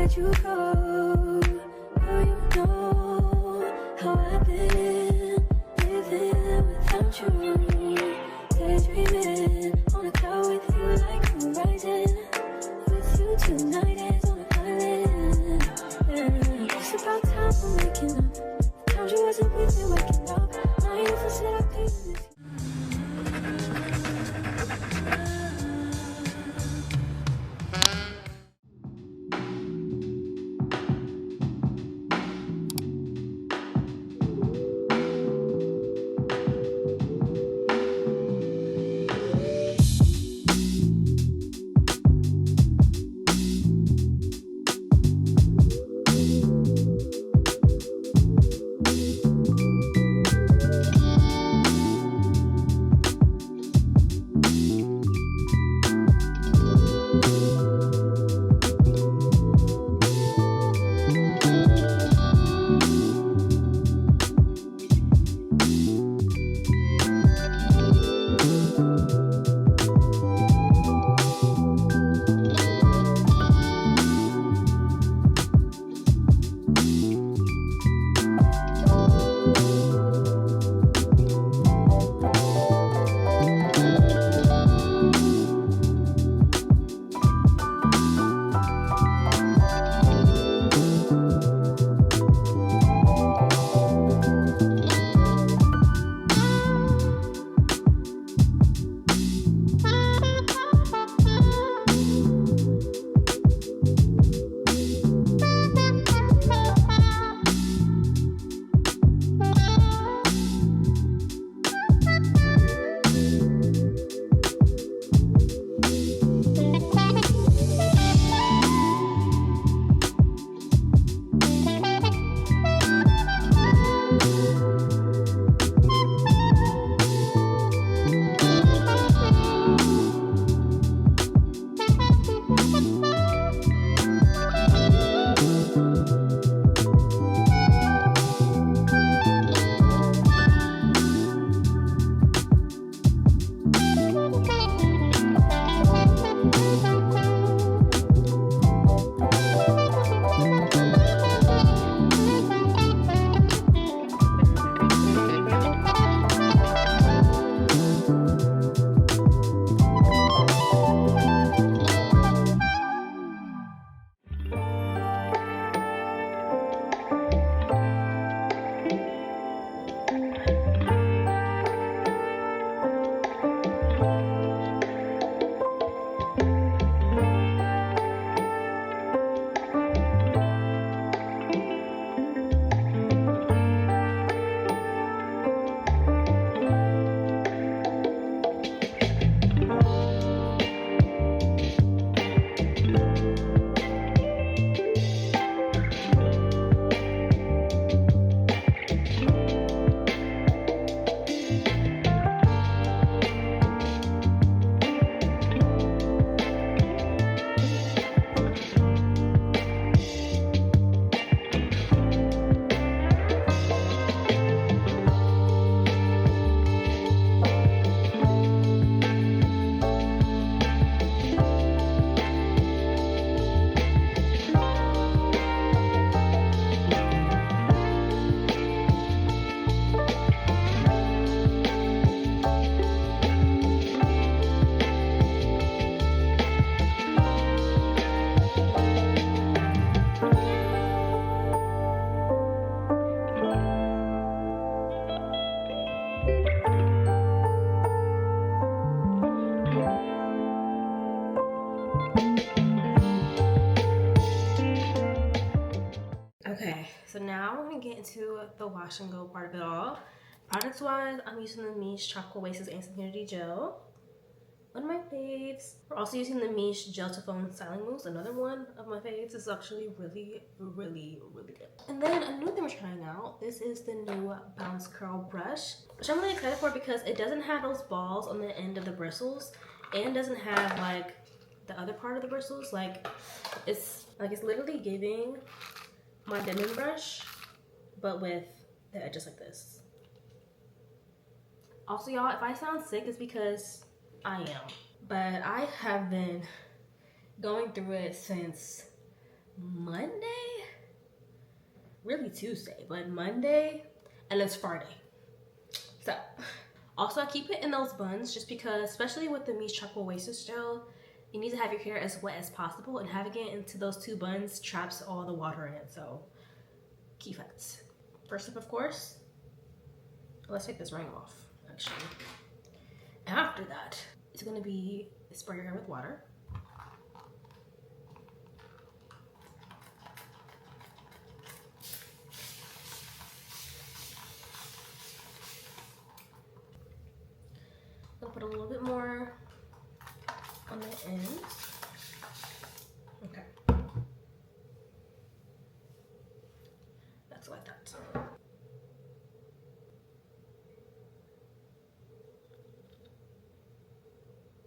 let you go. Girl, you know how I've been living without you. Daydreaming on a cloud with you like horizon. With you tonight is on an island. Yeah. It's about time for waking up. Found you wasn't with me waking up. Now you for said I paid this. Okay, so now we're gonna get into the wash and go part of it all. Products wise, I'm using the Miche Tropical Oasis Anti-Humidity Gel. One of my faves. We're also using the Miche Gel to Foam Styling Mousse. Another one of my faves. This is actually really good. And then a new thing we're trying out. This is the new Bounce Curl Brush, which I'm really excited for because it doesn't have those balls on the end of the bristles and doesn't have like the other part of the bristles. Like it's literally giving my Denman brush, but with the edges like this. Also, y'all, if I sound sick, it's because I am. But I have been going through it since Monday, really Tuesday, but Monday, and it's Friday. So also I keep it in those buns just because, especially with the Miche Charcoal Wastage Gel, you need to have your hair as wet as possible, and having it into those 2 buns traps all the water in it. So key facts. First up, of course, let's take this ring off actually. After that, it's gonna be spray your hair with water. I'll put a little bit more on the ends. Okay. That's like that.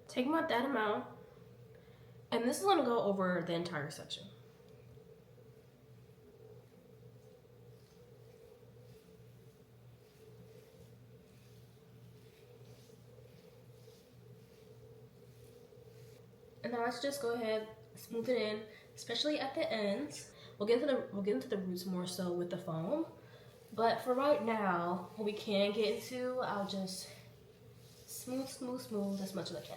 Take about that amount, and this is gonna go over the entire section. And now let's just go ahead, smooth it in, especially at the ends. We'll get into the roots more so with the foam, but for right now, what we can get into, I'll just smooth as much as I can.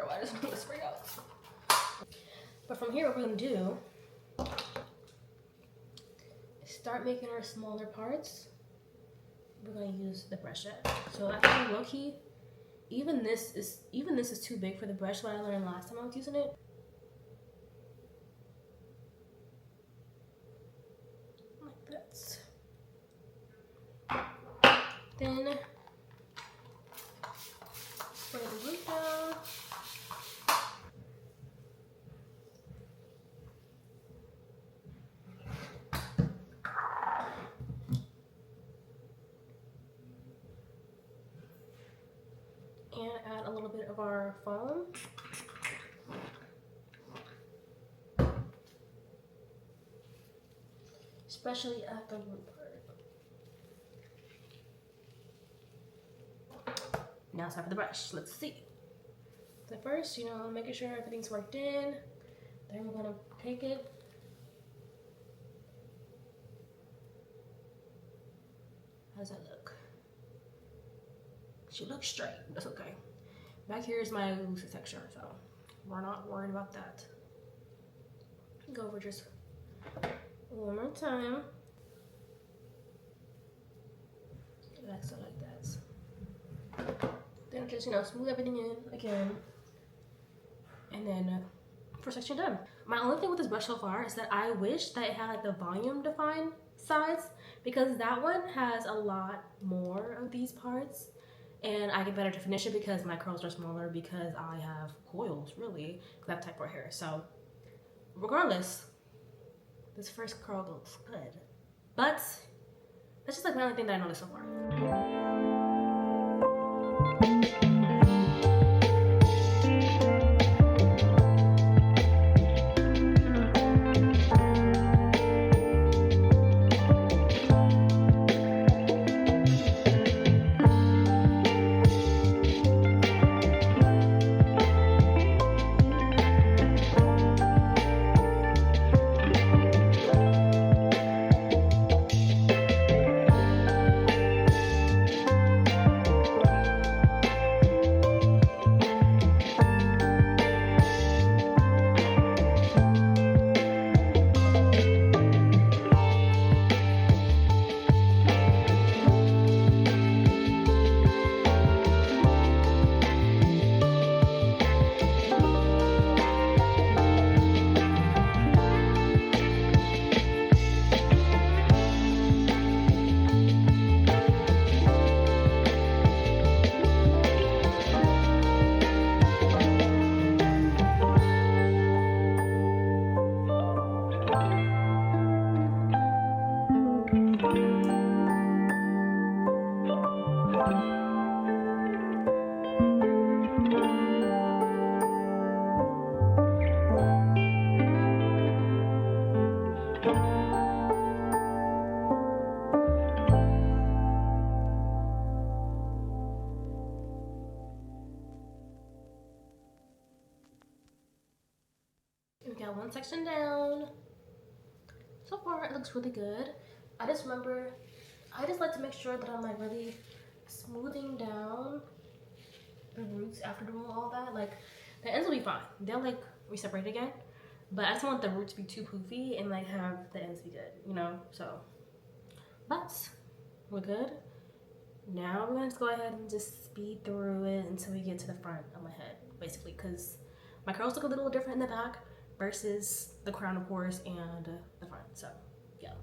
I just want to spray out. But from here, what we're gonna do is start making our smaller parts. We're gonna use the brush set. So actually, low key, even this is too big for the brush. What I learned last time I was using it. Like that. Then spray the root down. And add a little bit of our foam. Especially at the root part. Now it's time for the brush. Let's see. So first, making sure everything's worked in. Then we're gonna take it. How does that look? She looks straight, that's okay. Back here is my loose texture, so we're not worried about that. Go over just one more time. That's it like that. Then just, smooth everything in again. And then first section done. My only thing with this brush so far is that I wish that it had like the volume defined sides, because that one has a lot more of these parts. And I get better definition because my curls are smaller, because I have coils, really, because I have type 4 hair. So regardless, this first curl looks good. But that's just like the only thing that I noticed so far. one section down. So far it looks really good. I just like to make sure that I'm like really smoothing down the roots after doing all that. Like the ends will be fine, they'll like re-separate again, but I just want the roots to be too poofy and like have the ends be good, you know. So but we're good. Now we're gonna just go ahead and just speed through it until we get to the front of my head, basically, because my curls look a little different in the back versus the crown, of course, and the front. So yeah.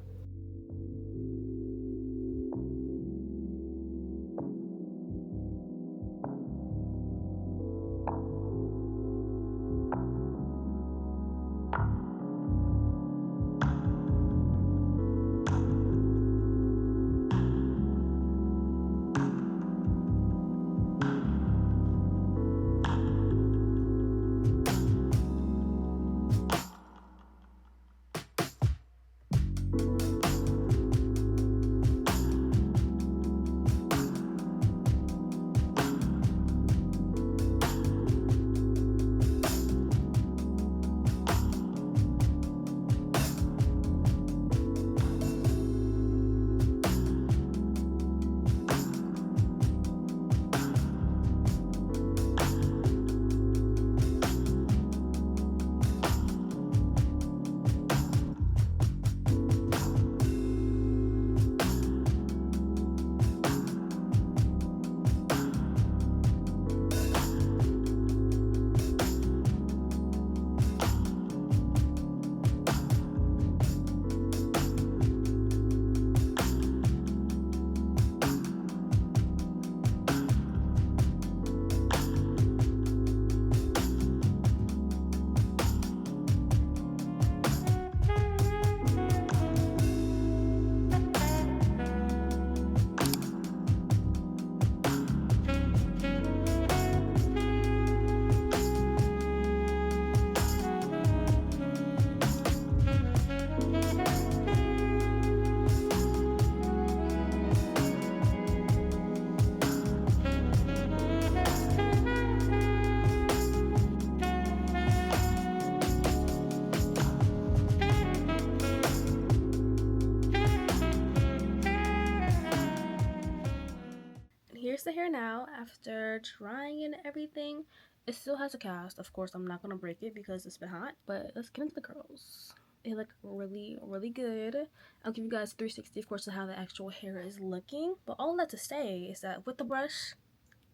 Here's the hair now after drying and everything. It still has a cast. Of course, I'm not gonna break it because it's been hot, but let's get into the curls. They look really, really good. I'll give you guys 360, of course, of how the actual hair is looking. But all that to say is that with the brush,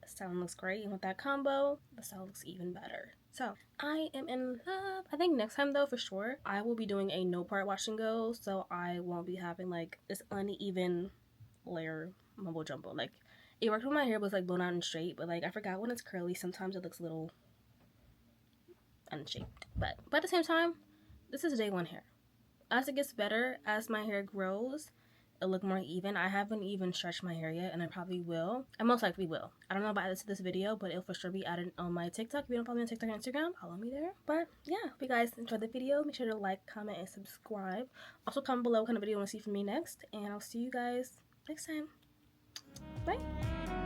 the styling looks great, and with that combo, the style looks even better. So I am in love. I think next time though, for sure, I will be doing a no part wash and go, so I won't be having like this uneven layer mumbo jumbo. Like, it worked when my hair was like blown out and straight, but like I forgot when it's curly, sometimes it looks a little unshaped. But at the same time, this is day one hair. As it gets better, as my hair grows, it'll look more even. I haven't even stretched my hair yet, and I probably will. I most likely will. I don't know about this video, but it'll for sure be added on my TikTok. If you don't follow me on TikTok and Instagram, follow me there. But yeah, hope you guys enjoyed the video. Make sure to like, comment, and subscribe. Also comment below what kind of video you want to see from me next, and I'll see you guys next time. Bye.